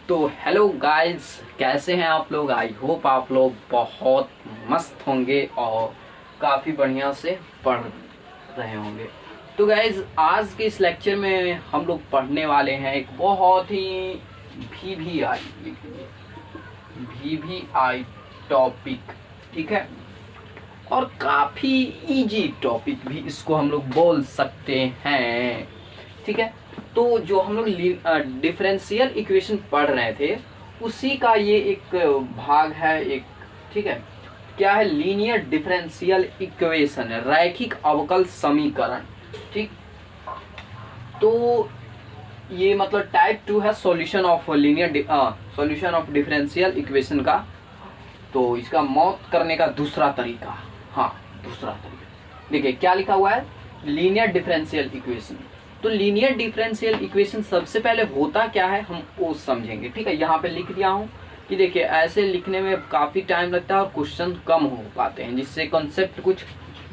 तो hello guys, कैसे हैं आप लोग। आई होप आप लोग बहुत मस्त होंगे और काफ़ी बढ़िया से पढ़ रहे होंगे। तो गाइस, आज के इस लेक्चर में हम लोग पढ़ने वाले हैं एक बहुत ही वीवीआई टॉपिक, ठीक है। और काफ़ी इजी टॉपिक भी इसको हम लोग बोल सकते हैं, ठीक है। तो जो हम लोग डिफरेंशियल इक्वेशन पढ़ रहे थे उसी का ये एक भाग है, एक, ठीक है। क्या है? लीनियर डिफरेंशियल इक्वेशन है, रैखिक अवकल समीकरण, ठीक। तो ये मतलब टाइप 2 है, सॉल्यूशन ऑफ डिफरेंशियल इक्वेशन का। तो इसका मौत करने का दूसरा तरीका, हाँ दूसरा तरीका देखिए क्या लिखा हुआ है, लीनियर डिफरेंशियल इक्वेशन। तो लीनियर डिफरेंशियल इक्वेशन सबसे पहले होता क्या है हम वो समझेंगे, ठीक है। यहाँ पे लिख दिया हूँ कि देखिए ऐसे लिखने में काफ़ी टाइम लगता है और क्वेश्चन कम हो पाते हैं, जिससे कॉन्सेप्ट कुछ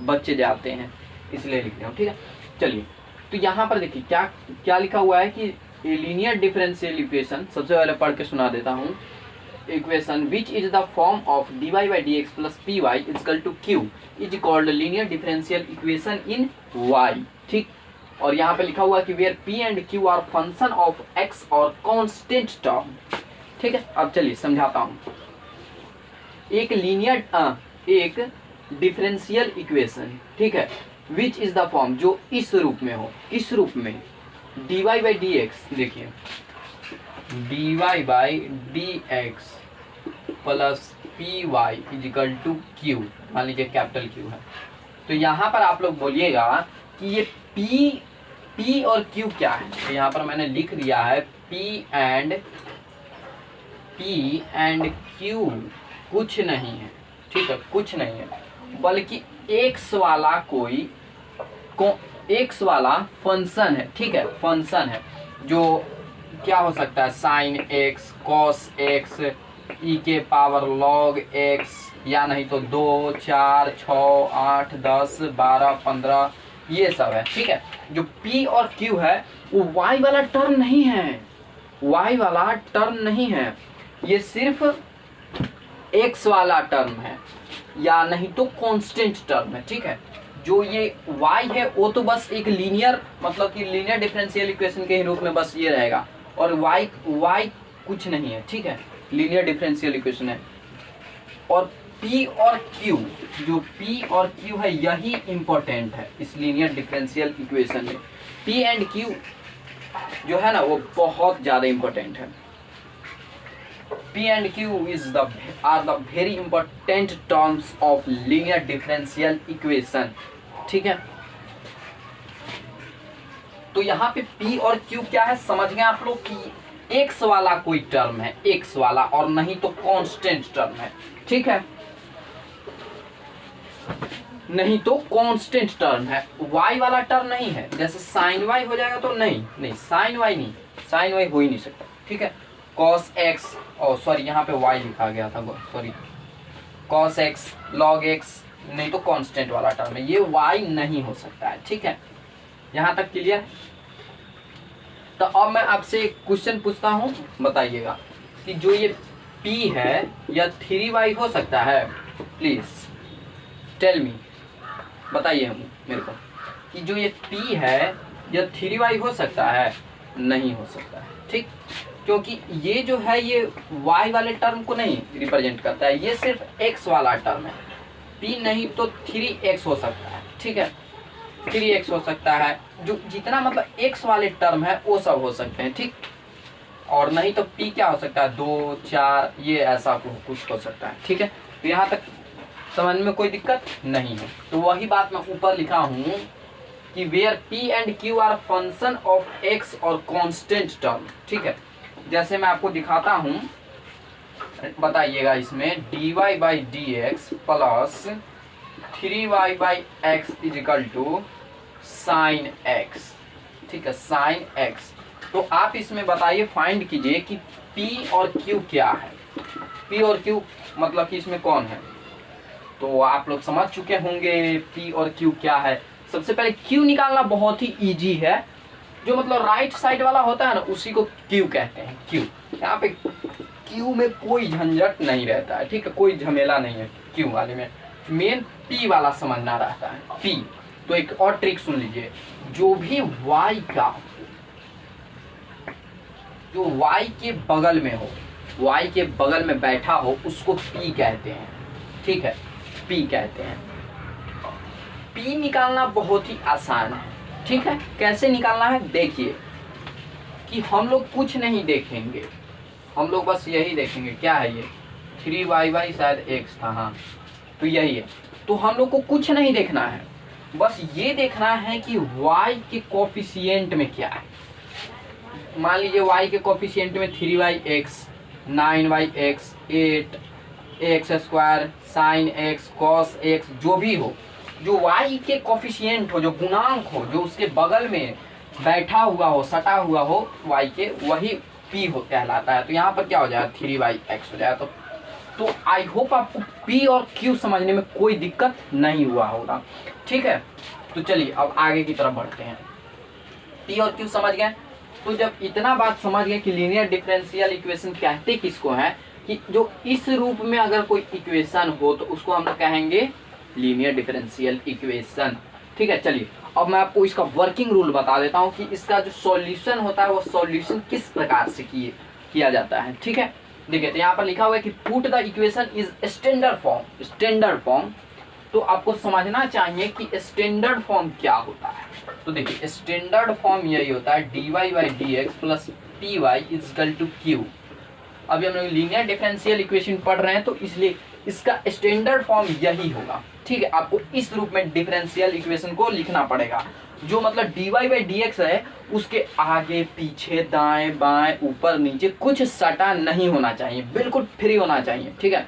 बच जाते हैं, इसलिए लिख दिया हूँ, ठीक है। चलिए, तो यहाँ पर देखिए क्या क्या लिखा हुआ है कि लीनियर डिफरेंशियल इक्वेशन, सबसे पहले पढ़ के सुना देता हूँ। Equation which is the form of dy by dx plus py is equal to q is called linear differential equation in y, ठीक। और यहाँ पे लिखा हुआ है कि where p and q are function of x और constant term, ठीक है। अब चलिए समझाता हूँ। एक डिफरेंशियल इक्वेशन, ठीक है, विच इज द फॉर्म, जो इस रूप में हो, किस रूप में, dy by dx, देखिए dy by dx plus P Y equal to Q, मान लीजिए कैपिटल क्यू है। तो यहाँ पर आप लोग बोलिएगा कि ये P और Q क्या है। तो यहाँ पर मैंने लिख दिया है P एंड Q कुछ नहीं है, ठीक है, कुछ नहीं है, बल्कि x वाला x वाला फंक्शन है, ठीक है, फंक्शन है जो क्या हो सकता है, sine x, cos x, e के पावर log x, या नहीं तो 2, 4, 6, 8, 10, 12, 15, ये सब है, ठीक है। जो p और q है वो y वाला टर्म नहीं है, y वाला टर्म नहीं है, ये सिर्फ x वाला टर्म है, या नहीं तो कांस्टेंट टर्म है, ठीक है। जो ये y है वो तो बस एक लीनियर, मतलब कि लीनियर डिफरेंशियल इक्वेशन के रूप में बस ये रहेगा, और y कुछ नहीं है, ठीक है, लीनियर डिफरेंशियल इक्वेशन है। और p और q, जो p और q है यही इंपॉर्टेंट है इस लीनियर डिफरेंशियल इक्वेशन में। p एंड q जो है ना वो बहुत ज़्यादा इंपॉर्टेंट है। p and q are the very important terms of linear differential equation, ठीक है। तो यहाँ पे p और q क्या है समझ गए आप लोग कि x वाला कोई टर्म है, x वाला, और नहीं तो कांस्टेंट टर्म है, ठीक है, नहीं तो कांस्टेंट टर्म है, y वाला टर्म नहीं है। जैसे साइन y हो जाएगा तो नहीं साइन y नहीं, साइन y हो ही नहीं सकता, ठीक है। cos x, और सॉरी यहाँ पे y लिखा गया था, sorry, cos x, log x, नहीं तो कांस्टेंट वाला टर्म है, ये y नहीं हो सकता है, ठीक है। यहाँ तक क्लियर। तो अब मैं आपसे एक क्वेश्चन पूछता हूँ, बताइएगा कि जो ये p है या 3y हो सकता है, प्लीज टेल मी, बताइए मेरे को कि जो ये p है या 3y हो सकता है, नहीं हो सकता है, ठीक। क्योंकि ये जो है ये y वाले टर्म को नहीं रिप्रेजेंट करता है, ये सिर्फ x वाला टर्म है, p नहीं तो 3x हो सकता है, ठीक है, 3x हो सकता है, जो जितना मतलब x वाले टर्म है वो सब हो सकते हैं, ठीक। और नहीं तो p क्या हो सकता है, 2, 4, ये ऐसा कुछ हो सकता है, ठीक है। तो यहाँ तक समझ में कोई दिक्कत नहीं है। तो वही बात मैं ऊपर लिखा हूँ कि where p and q are function of x और कांस्टेंट टर्म, ठीक है। जैसे मैं आपको दिखाता हूँ, बताइएगा इसमें dy by dx plus 3y by x equal to sine x, ठीक है, साइन x। तो आप इसमें बताइए, फाइंड कीजिए कि p और q क्या है। p और q मतलब कि इसमें कौन है, तो आप लोग समझ चुके होंगे p और q क्या है। सबसे पहले q निकालना बहुत ही इजी है, जो मतलब राइट साइड वाला होता है ना उसी को क्यू कहते हैं। क्यू, यहाँ पे क्यू में कोई झंझट नहीं रहता है, ठीक है, कोई झमेला नहीं है क्यू वाले में, मेन पी वाला समझना रहता है। पी, तो एक और ट्रिक सुन लीजिए, जो भी वाई का, जो वाई के बगल में हो, वाई के बगल में बैठा हो उसको पी कहते हैं, ठीक है, पी कहते हैं। पी निकालना बहुत ही आसान है, ठीक है। कैसे निकालना है देखिए, कि हम लोग कुछ नहीं देखेंगे, हम लोग बस यही देखेंगे, क्या है ये 3y शायद x था, हाँ तो यही है। तो हम लोग को कुछ नहीं देखना है, बस ये देखना है कि y के कोफिशिएंट में क्या है। मान लीजिए y के कोफिशिएंट में 3yx, 9yx, 8x², sin x, cos x, जो भी हो, जो y के कोफिशिएंट हो, जो गुणांक हो, जो उसके बगल में बैठा हुआ हो, सटा हुआ हो y के, वही p हो कहलाता है। तो यहाँ पर क्या हो जाएगा 3yx हो जाएगा। तो आई होप आपको p और q समझने में कोई दिक्कत नहीं हुआ होगा, ठीक है। तो चलिए अब आगे की तरफ बढ़ते हैं। p और q समझ गए। तो जब इतना बात समझ गए कि लीनियर डिफरेंशियल इक्वेशन कहते किसको है, कि जो इस रूप में अगर कोई इक्वेशन हो तो उसको हम लोग कहेंगे लीनियर डिफरेंशियल इक्वेशन, ठीक है। चलिए अब मैं आपको इसका वर्किंग रूल बता देता हूँ कि इसका जो सॉल्यूशन होता है वो सॉल्यूशन किस प्रकार से किया जाता है, ठीक है। देखिए तो यहाँ पर लिखा हुआ है कि put the equation is standard form. Standard form, तो आपको समझना चाहिए कि स्टैंडर्ड फॉर्म क्या होता है। तो देखिए स्टैंडर्ड फॉर्म यही होता है dy/dx प्लस py=q। अभी हम लोग लीनियर डिफरेंशियल इक्वेशन पढ़ रहे हैं तो इसलिए इसका स्टैंडर्ड फॉर्म यही होगा, ठीक है। आपको इस रूप में डिफरेंशियल इक्वेशन को लिखना पड़ेगा, जो मतलब dy/dx है उसके आगे पीछे दाएं बाएं ऊपर नीचे कुछ सटा नहीं होना चाहिए, बिल्कुल फ्री होना चाहिए, ठीक है।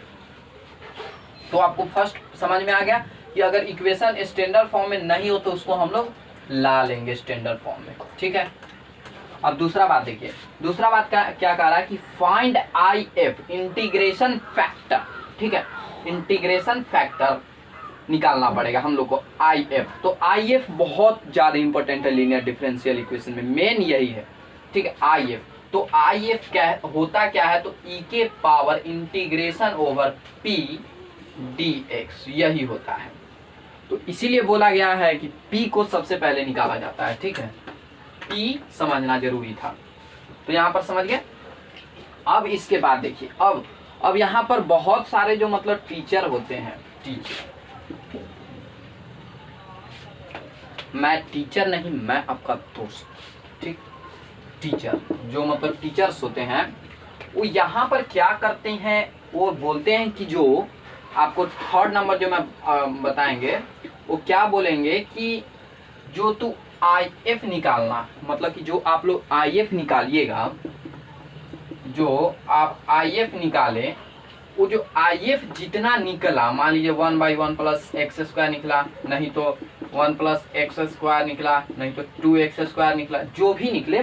तो आपको फर्स्ट समझ में आ गया कि अगर इक्वेशन स्टैंडर्ड फॉर्म में नहीं हो तो उसको हम लोग ला लेंगे स्टैंडर्ड फॉर्म में, ठीक है। अब दूसरा बात देखिए, दूसरा बात क्या कह रहा है कि फाइंड IF इंटीग्रेशन फैक्टर, ठीक है। इंटीग्रेशन फैक्टर निकालना पड़ेगा हम लोग को IF। तो IF बहुत ज़्यादा इंपॉर्टेंट है लीनियर डिफरेंशियल इक्वेशन में, मेन यही है, ठीक है। IF, तो IF क्या होता क्या है, तो e के power integration over p dx यही होता है। तो इसीलिए बोला गया है कि p को सबसे पहले निकाला जाता है, ठीक है। p समझना जरूरी था, तो यहाँ पर समझ गए। अब इसके बाद देखिए, अब यहाँ पर बहुत सारे जो मतलब टीचर होते हैं, टीचर, मैं टीचर नहीं, मैं आपका दोस्त, ठीक। टीचर जो मतलब टीचर्स होते हैं वो यहाँ पर क्या करते हैं, वो बोलते हैं कि जो आपको थर्ड नंबर जो मैं बताएंगे वो क्या बोलेंगे कि जो तू IF निकालना, मतलब कि जो आप लोग IF निकालिएगा, जो आप IF निकालें, वो जो IF जितना निकला, मान लीजिए 1/1 प्लस x² निकला, नहीं तो 1 प्लस x² निकला, नहीं तो 2x² निकला, जो भी निकले,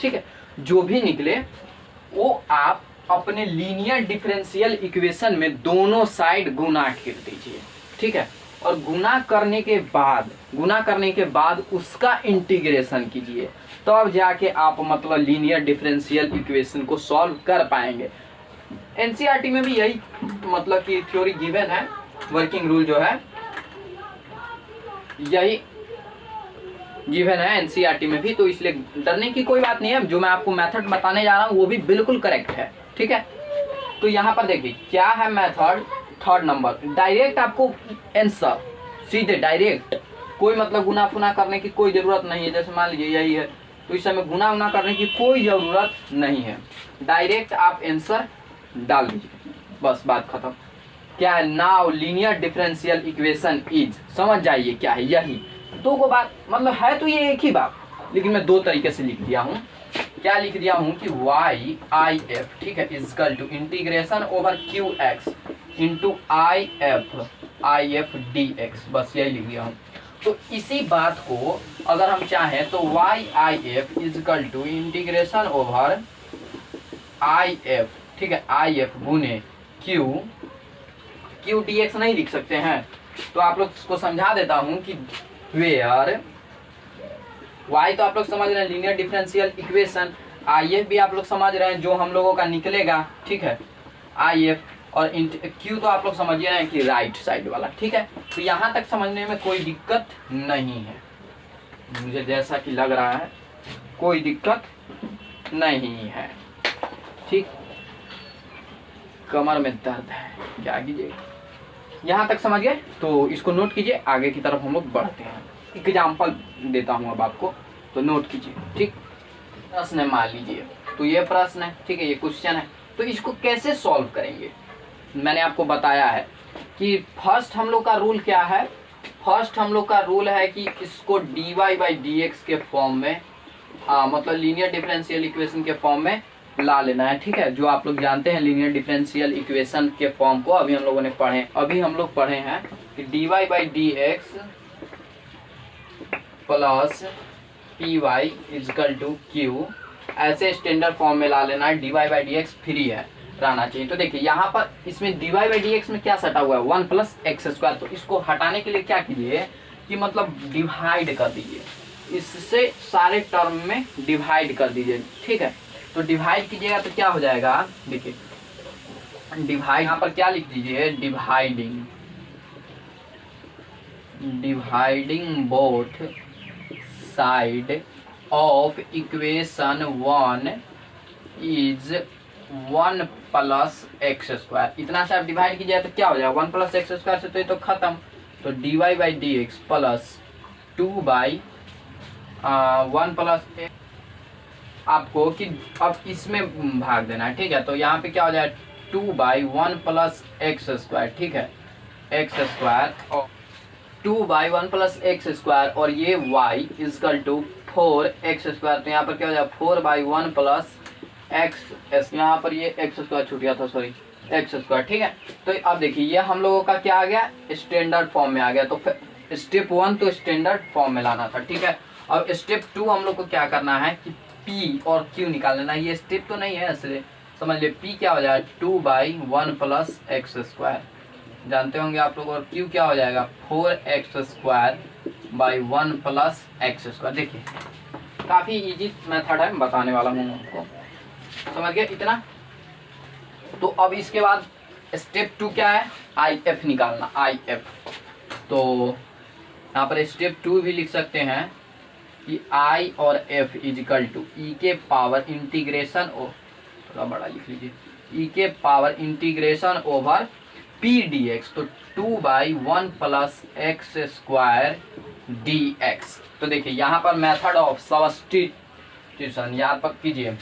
ठीक है, जो भी निकले वो आप अपने लीनियर डिफरेंशियल इक्वेशन में दोनों साइड गुना कर दीजिए, ठीक है। और गुना करने के बाद उसका इंटीग्रेशन कीजिए, तब जाके आप मतलब लीनियर डिफरेंशियल इक्वेशन को सॉल्व कर पाएंगे। एनसीईआरटी में भी यही मतलब कि थ्योरी गिवन है, वर्किंग रूल जो है यही गिवन है एनसीईआरटी में भी, तो इसलिए डरने की कोई बात नहीं है। जो मैं आपको मेथड बताने जा रहा हूँ वो भी बिल्कुल करेक्ट है, ठीक है। तो यहाँ पर देखिए क्या है मेथड, थर्ड नंबर, डायरेक्ट आपको आंसर सीधे डायरेक्ट, कोई मतलब गुना फुना करने की कोई ज़रूरत नहीं है। जैसे मान लीजिए यही है तो इस समय गुना उना करने की कोई ज़रूरत नहीं है, डायरेक्ट आप आंसर डाल दीजिए, बस बात खत्म। क्या है, now linear differential equation is, समझ जाइए क्या है, यही दो को बात मतलब है तो ये एक ही बात, लेकिन मैं दो तरीके से लिख दिया हूँ। क्या लिख दिया हूँ कि YIF, ठीक है, equal to integration over QX into IF dx, बस यही लिख दिया हूँ। तो इसी बात को अगर हम चाहें तो YIF equal to integration over IF, ठीक है, IF गुने Q dx नहीं लिख सकते हैं, तो आप लोग को समझा देता हूँ कि वेयर वाई तो आप लोग समझ रहे हैं linear differential equation, I F भी आप लोग समझ रहे हैं जो हम लोगों का निकलेगा, ठीक है, आई एफ, और क्यू तो आप लोग समझ रहे हैं कि राइट साइड वाला, ठीक है। तो यहाँ तक समझने में कोई दिक्कत नहीं है, मुझे जैसा कि लग रहा है कोई दिक्कत नहीं है, ठीक। कमर में दर्द है, क्या कीजिएगा। यहाँ तक समझ गए तो इसको नोट कीजिए, आगे की तरफ हम लोग बढ़ते हैं। एग्जाम्पल देता हूँ अब आपको, तो नोट कीजिए, ठीक। प्रश्न है मान लीजिए, तो ये प्रश्न है, ठीक है, ये क्वेश्चन है, तो इसको कैसे सॉल्व करेंगे मैंने आपको बताया है कि फर्स्ट हम लोग का रूल क्या है। फर्स्ट हम लोग का रूल है कि इसको dy बाई डी एक्स के फॉर्म में मतलब लीनियर डिफरेंशियल इक्वेशन के फॉर्म में ला लेना है, ठीक है। जो आप लोग जानते हैं लीनियर डिफरेंशियल इक्वेशन के फॉर्म को अभी हम लोगों ने पढ़े हैं कि dy by d x plus P y equal to q, ऐसे स्टैंडर्ड फॉर्म में ला लेना है। dy by d x free है, रहना चाहिए। तो देखिए यहाँ पर इसमें dy बाई डी एक्स में क्या सटा हुआ है, 1 प्लस एक्स स्क्वायर। तो इसको हटाने के लिए क्या कीजिए कि मतलब डिवाइड कर दीजिए, इससे सारे टर्म में डिवाइड कर दीजिए, ठीक है। तो डिवाइड कीजिएगा तो क्या हो जाएगा, देखिए डिवाइड, यहाँ पर क्या लिख दीजिए, dividing both side of equation 1 is 1 plus x square. इतना से आप डिवाइड कीजिए तो क्या हो जाएगा, 1 प्लस एक्स स्क्वायर से तो ये तो खत्म। तो dy by d x plus 2 by 1 plus आपको कि अब इसमें भाग देना है, ठीक है। तो यहाँ पे क्या हो जाएगा 2 बाई 1 प्लस एक्स स्क्वायर, ठीक है, एक्स स्क्वायर, और 2 बाई 1 प्लस एक्स स्क्वायर, और ये y equal to 4 x square. तो यहाँ पर क्या हो जाएगा 4 बाई 1 प्लस एक्स, यहाँ पर ये एक्स स्क्वायर छूट गया था, सॉरी, एक्स स्क्वायर, ठीक है। तो अब देखिए ये हम लोगों का क्या आ गया, स्टैंडर्ड फॉर्म में आ गया। तो फिर स्टेप 1 तो स्टैंडर्ड फॉर्म में लाना था, ठीक है। अब स्टेप 2 हम लोग को क्या करना है कि P और Q निकाल लेना। ये स्टेप तो नहीं है, इसलिए समझ लिए P क्या हो जाएगा 2 बाई 1 प्लस एक्स स्क्वायर, जानते होंगे आप लोग, और Q क्या हो जाएगा 4 x square by 1 plus x square. देखिए काफ़ी इजी मेथड है, बताने वाला हूँ आपको, समझ गए इतना। तो अब इसके बाद स्टेप 2 क्या है, IF निकालना, IF। तो यहाँ पर स्टेप 2 भी लिख सकते हैं कि I और F इजिकल टू ई के पावर इंटीग्रेशन, ओ थोड़ा बड़ा लिख लीजिए, ई के power integration over P D x. तो 2 by 1 plus x square d x. तो देखिए यहाँ पर मेथड ऑफ सब्स्टिट्यूशन याद पर कीजिए।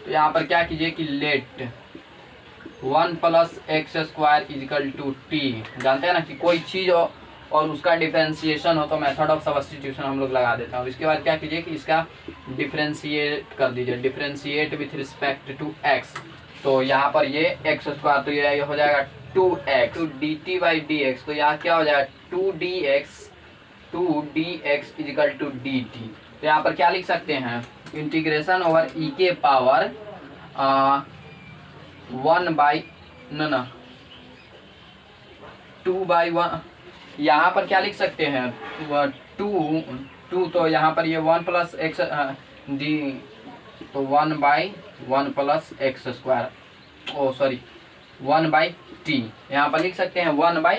तो यहाँ पर क्या कीजिए कि let 1 plus x square equal to t, जानते हैं ना कि कोई चीज़ और उसका डिफरेंशिएशन हो तो मेथड ऑफ सब्स्टिट्यूशन हम लोग लगा देते हैं। और इसके बाद क्या कीजिए कि इसका डिफरेंशिएट कर दीजिए, differentiate with respect to x. तो यहाँ पर ये एक्स स्क्वायर, तो ये हो जाएगा 2x to d t by d x. तो यहाँ क्या हो जाएगा 2dx is equal to d T. तो यहाँ पर क्या लिख सकते हैं, इंटीग्रेशन ओवर ई के पावर 1 बाई 2 बाई 1, यहाँ पर क्या लिख सकते हैं 2, तो यहाँ पर ये 1 प्लस एक्स डी, तो 1 by 1 plus x square, oh sorry 1 by t, यहाँ पर लिख सकते हैं 1 बाई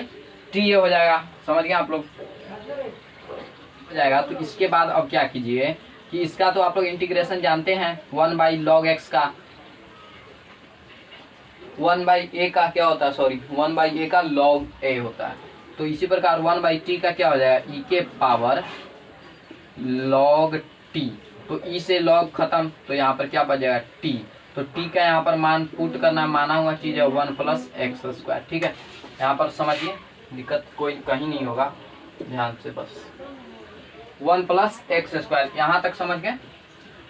टी, ये हो जाएगा, समझ गए आप लोग, हो जाएगा। तो इसके बाद अब क्या कीजिए कि इसका तो आप लोग इंटीग्रेशन जानते हैं, 1 बाई लॉग एक्स का 1 बाई ए का क्या होता है, सॉरी 1 बाई ए का लॉग ए होता है। तो इसी प्रकार 1 बाई टी का क्या हो जाएगा, ई के पावर लॉग टी। तो ई से लॉग खत्म, तो यहाँ पर क्या बचेगा टी। तो टी का यहाँ पर मान पुट करना, माना हुआ चीज़ है 1 प्लस एक्स स्क्वायर, ठीक है। यहाँ पर समझिए, दिक्कत कोई कहीं नहीं होगा, ध्यान से बस 1 प्लस एक्स स्क्वायर, यहाँ तक समझ गए।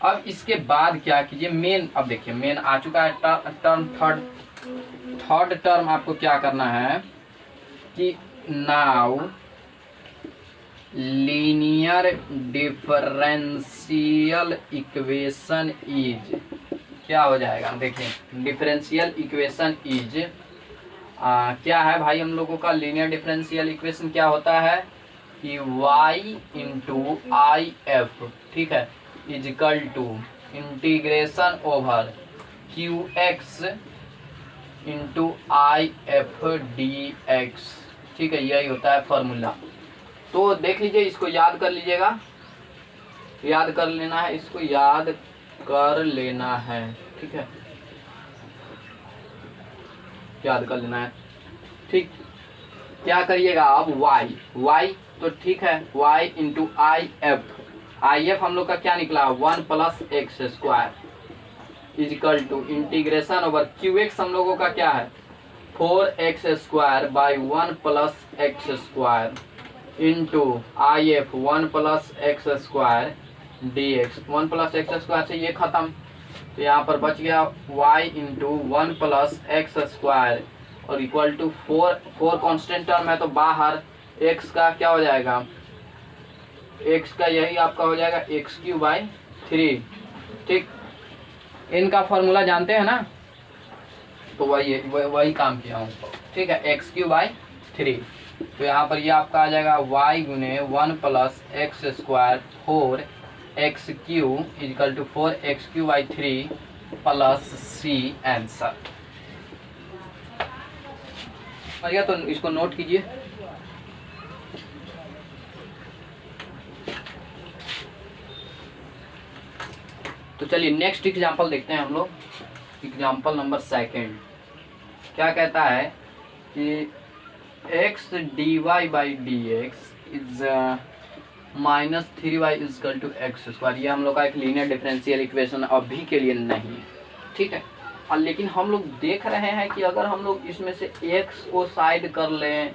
अब इसके बाद क्या कीजिए, मेन, अब देखिए मेन आ चुका है टर्म, थर्ड टर्म आपको क्या करना है कि now linear differential equation is, क्या हो जाएगा, देखिए डिफरेंशियल इक्वेशन इज क्या है भाई, हम लोगों का लीनियर डिफरेंशियल इक्वेशन क्या होता है, कि y इंटू आई एफ, ठीक है, equal to integration over q x into I F d x, ठीक है, यही होता है फॉर्मूला। तो देख लीजिए, इसको याद कर लीजिएगा, याद कर लेना है, इसको याद कर लेना है, ठीक है, याद कर लेना है। ठीक, क्या करिएगा अब y तो ठीक है, y इंटू आई एफ हम लोग का क्या निकला 1 plus x square equal to integration over q x हम लोगों का क्या है 4x square by 1 plus x square into I F 1 plus x square d x. 1 plus x square से ये खत्म, तो यहाँ पर बच गया y into 1 plus x square और इक्वल टू 4 कॉन्स्टेंट टर्म है तो बाहर x का क्या हो जाएगा, x का यही आपका हो जाएगा एक्स क्यू बाई 3। ठीक, इनका फॉर्मूला जानते हैं ना, तो वही काम किया हूँ, ठीक है, एक्स क्यू बाई 3। तो यहाँ पर ये आपका आ जाएगा y गुने 1 plus x square 4x cube equal to 4x cube by 3 plus c answer. तो इसको नोट कीजिए। तो चलिए नेक्स्ट एग्जांपल देखते हैं हम लोग, एग्जांपल नंबर 2। क्या कहता है कि x dy by d x is minus 3y equal to x square. ये हम लोग का एक लीनियर डिफरेंशियल इक्वेशन अभी के लिए नहीं है, ठीक है, और लेकिन हम लोग देख रहे हैं कि अगर हम लोग इसमें से x को साइड कर लें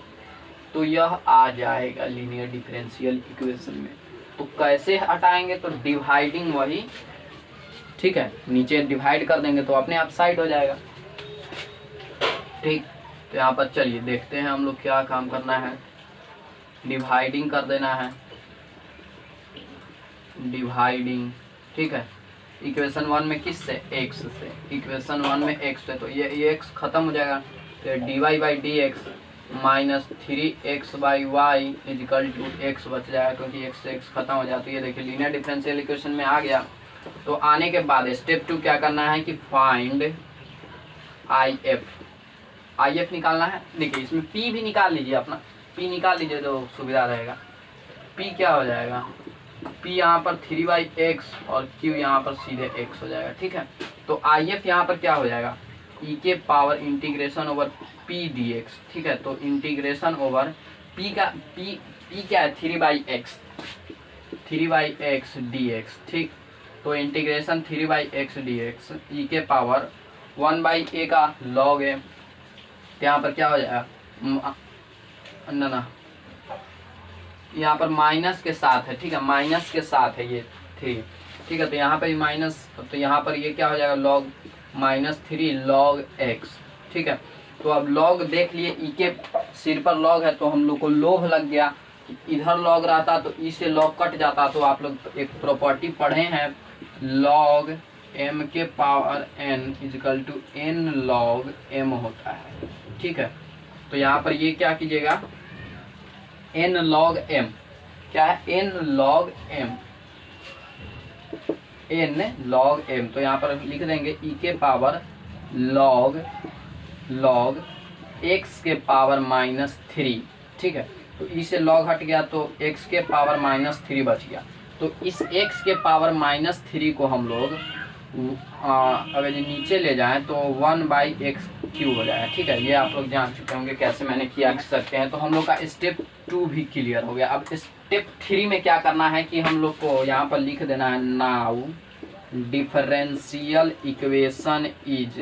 तो यह आ जाएगा लीनियर डिफरेंशियल इक्वेशन में। तो कैसे हटाएंगे, तो डिवाइडिंग वही, ठीक है, नीचे डिवाइड कर देंगे तो अपने आप साइड हो जाएगा। ठीक, तो यहाँ पर चलिए देखते हैं हम लोग क्या काम करना है। डिवाइडिंग कर देना है, डिवाइडिंग, ठीक है, इक्वेशन 1 में किस से x से, इक्वेशन 1 में x से, तो ये x खत्म हो जाएगा, तो dy by d x minus 3x by y equal to x बच जाएगा, क्योंकि x से x खत्म हो जाता है। तो ये देखिए लीनियर डिफरेंशियल इक्वेशन में आ गया। तो आने के बाद स्टेप 2 क्या करना है कि फाइंड आई एफ निकालना है। देखिए इसमें p भी निकाल लीजिए, अपना p निकाल लीजिए तो सुविधा रहेगा। p क्या हो जाएगा, p यहाँ पर 3/x और q यहाँ पर सीधे x हो जाएगा, ठीक है। तो आई एफ यहाँ पर क्या हो जाएगा e के power integration over p dx, ठीक है। तो इंटीग्रेशन ओवर p का p क्या है 3/x dx, ठीक। तो इंटीग्रेशन 3/x dx e के पावर 1/a का log है, यहाँ पर क्या हो जाएगा ना यहाँ पर माइनस के साथ है, ठीक है, माइनस के साथ है ये 3, ठीक है। तो यहाँ पर माइनस, तो यहाँ पर ये क्या हो जाएगा log -3 log x, ठीक है। तो अब log देख लिए, ई के सिर पर log है तो हम लोग को लोभ लग गया, इधर log रहता तो ई से log कट जाता। तो आप लोग एक प्रॉपर्टी पढ़े हैं log m के power n equal to n log m होता है, ठीक है। तो यहाँ पर ये क्या कीजिएगा n log m, क्या है n log m, n log m। तो यहाँ पर लिख देंगे e के पावर log x के पावर -3, ठीक है। तो e से log हट गया तो x के पावर -3 बच गया। तो इस x के पावर -3 को हम लोग अगर ये नीचे ले जाएं तो 1/x³ हो जाएगा, ठीक है। ये आप लोग जान चुके होंगे कैसे मैंने किया सकते हैं। तो हम लोग का स्टेप 2 भी क्लियर हो गया। अब स्टेप 3 में क्या करना है कि हम लोग को यहाँ पर लिख देना है now differential equation is,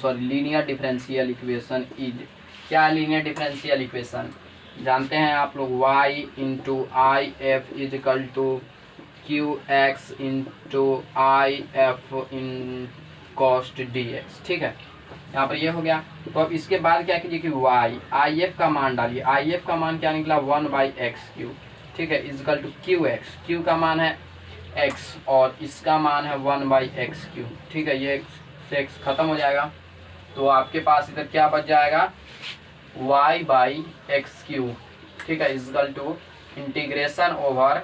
linear differential equation is. क्या लीनियर डिफरेंशियल इक्वेशन जानते हैं आप लोग, y into I F equal to q x into I F in cost d x, ठीक है। यहाँ पर ये हो गया। तो अब इसके बाद क्या कीजिए कि y आई एफ का मान डालिए, आई एफ का मान क्या निकला 1/x³, ठीक है, equal to q x, q का मान है x और इसका मान है 1/x³, ठीक है। ये से x खत्म हो जाएगा तो आपके पास इधर क्या बच जाएगा y/x³, ठीक है, equal to integration over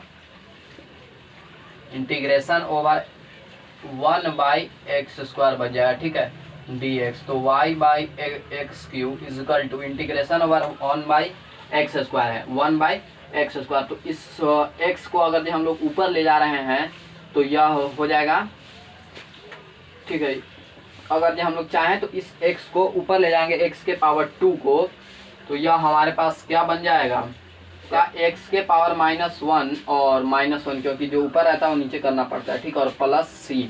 1/x² बच जाएगा, ठीक है, dx। तो y/x³ is equal to integration over 1/x² है, 1/x²। तो इस x को अगर हम लोग ऊपर ले जा रहे हैं तो यह हो जाएगा, ठीक है। अगर हम लोग चाहें तो इस x को ऊपर ले जाएंगे, x के पावर 2 को, तो यह हमारे पास क्या बन जाएगा, क्या x के पावर -1 और -1, क्योंकि जो ऊपर रहता है वो नीचे करना पड़ता है, ठीक है, और प्लस c।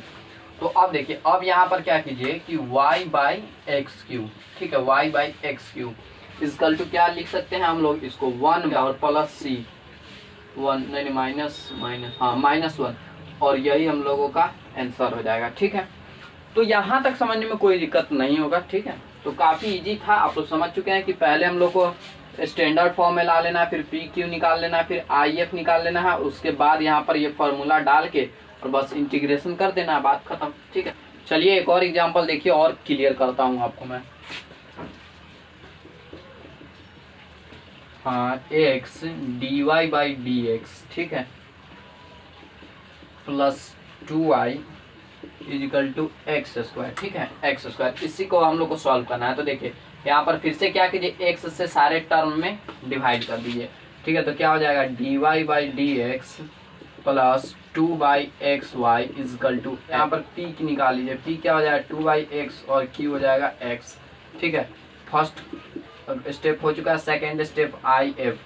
तो अब देखिए, अब यहाँ पर क्या कीजिए कि y/x³ ठीक है, y/x³ इजकल टू क्या लिख सकते हैं हम लोग इसको 1 और प्लस c 1 नहीं माइनस -1, और यही हम लोगों का आंसर हो जाएगा, ठीक है। तो यहाँ तक समझने में कोई दिक्कत नहीं होगा, ठीक है। तो काफ़ी इजी था, आप लोग समझ चुके हैं कि पहले हम लोग को स्टैंडर्ड फॉर्म में ला लेना है, फिर PQ निकाल लेना है, फिर IF निकाल लेना है, उसके बाद यहाँ पर ये फार्मूला डाल के और बस इंटीग्रेशन कर देना है, बात खत्म, ठीक है। चलिए एक और एग्जांपल देखिए और क्लियर करता हूँ आपको मैं। हाँ, x dy/dx, ठीक है, plus 2y is equal to x², ठीक है, x²। इसी को हम लोग को सॉल्व करना है। तो देखिए यहाँ पर फिर से क्या कीजिए, x से सारे टर्म में डिवाइड कर दीजिए, ठीक है। तो क्या हो जाएगा, dy/dx plus 2/xy is equal to, यहाँ पर p की निकाल लीजिए, p क्या हो जाएगा 2/x और q हो जाएगा x, ठीक है। फर्स्ट स्टेप हो चुका है। सेकेंड स्टेप IF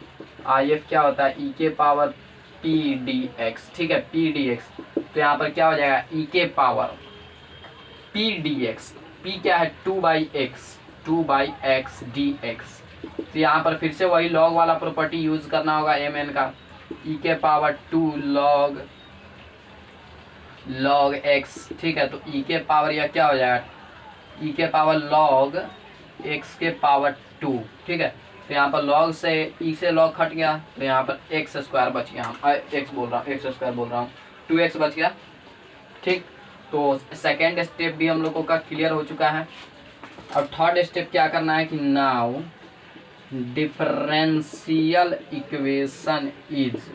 क्या होता है, e के पावर p dx, ठीक है, p dx। तो यहाँ पर क्या हो जाएगा, e के पावर p dx, p क्या है 2/x dx। तो यहाँ पर फिर से वही लॉग वाला प्रॉपर्टी यूज करना होगा mn का, e के पावर 2 log x, ठीक है। तो e के पावर यह क्या हो जाएगा, e के पावर log x के पावर 2, ठीक है। तो यहाँ पर log से e से log हट गया, तो यहाँ पर x² बच गया, x बोल रहा हूँ, x² बोल रहा हूँ, 2x बच गया, ठीक। तो सेकेंड स्टेप भी हम लोगों का क्लियर हो चुका है। अब थर्ड स्टेप क्या करना है कि नाउ डिफरेंशियल इक्वेशन इज,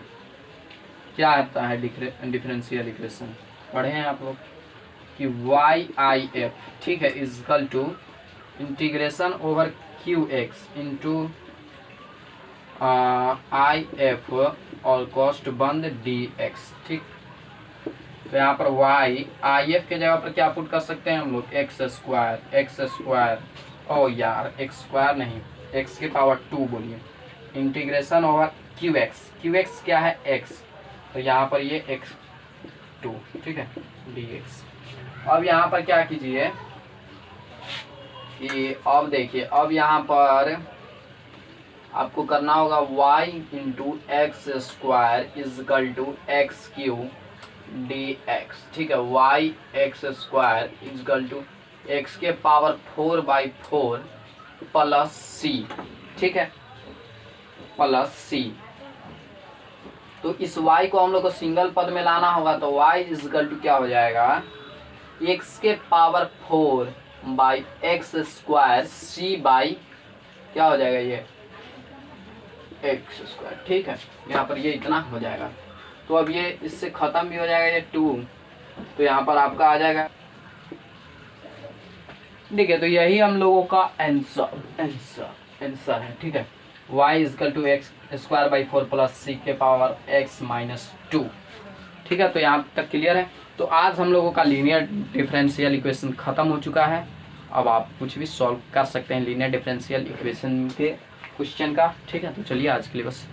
क्या आता है डिफरेंशियल इक्वेशन, पढ़े हैं आप लोग कि YIF, ठीक है, equal to integration over QX into IF और कॉस्ट बंद DX, ठीक। तो यहाँ पर IF के जगह पर क्या पुट कर सकते हैं हम लोग, x², ओ यार x² नहीं, x के पावर 2 बोलिए, इंटीग्रेशन ओवर QX क्या है x, तो यहाँ पर ये x2, ठीक है, dx। अब यहाँ पर क्या कीजिए कि अब देखिए, अब यहाँ पर आपको करना होगा y into x² equal to x³ dx, ठीक है, y(x² इजकल टू x के पावर 4/4 प्लस c, ठीक है, प्लस c। तो इस y को हम लोग को सिंगल पद में लाना होगा, तो y इजकल टू क्या हो जाएगा, x के पावर 4/x² c बाई क्या हो जाएगा, ये x², ठीक है। यहाँ पर ये इतना हो जाएगा। तो अब ये इससे खत्म भी हो जाएगा, ये 2, तो यहाँ पर आपका आ जाएगा, ठीक है। तो यही हम लोगों का आंसर है, ठीक है, y equal to x²/4 plus c के पावर x-2, ठीक है। तो यहाँ तक क्लियर है। तो आज हम लोगों का लीनियर डिफरेंशियल इक्वेशन खत्म हो चुका है। अब आप कुछ भी सॉल्व कर सकते हैं लीनियर डिफरेंशियल इक्वेशन के क्वेश्चन का, ठीक है। तो चलिए आज के लिए बस।